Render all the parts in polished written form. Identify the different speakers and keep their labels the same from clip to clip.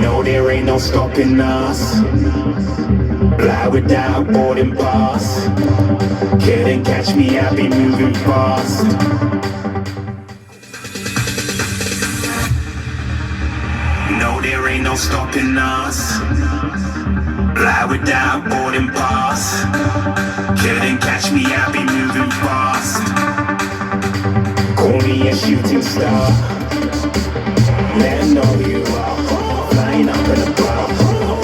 Speaker 1: No, there ain't no stopping us. Fly without boarding pass. Couldn't catch me, I be moving fast. No, there ain't no stopping us. Fly without boarding pass. Couldn't catch me, I be moving fast. Call me a shooting star. Let 'em know you are. Flying up in a bar.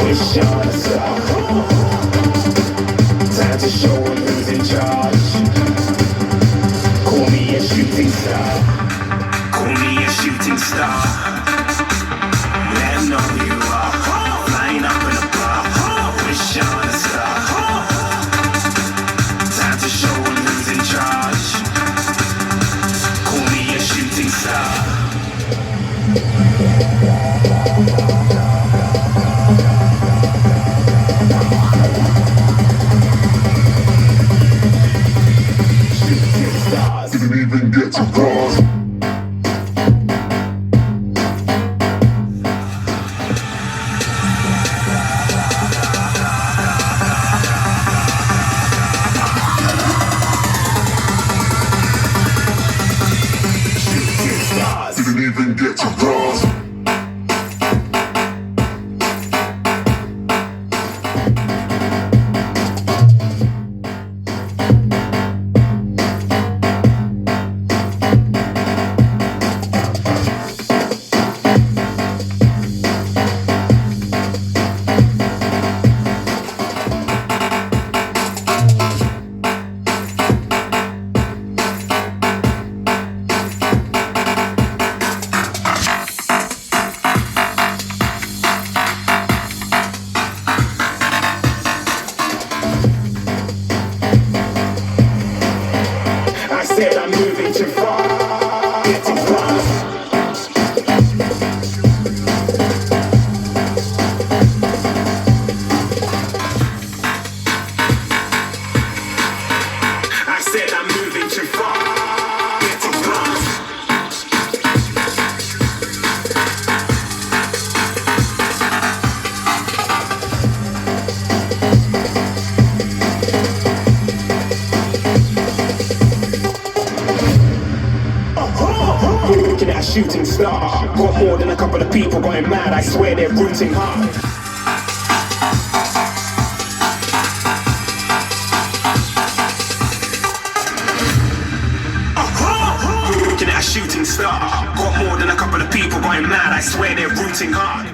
Speaker 1: Wish on a star. Time to show 'em who's in charge. Call me a shooting star. Call me a shooting star. Let 'em know you are. Flying up in a bar. Wish on a star. Time to show 'em who's in charge. Call me a shooting star. Didn't even get to cross. Didn't even get to cross. I said I'm moving too far, getting fast. I said I'm moving too far, getting fast. Looking at a shooting star. Got more than a couple of people going mad. I swear they're rooting hard. Looking at a shooting star. Got more than a couple of people going mad. I swear they're rooting hard.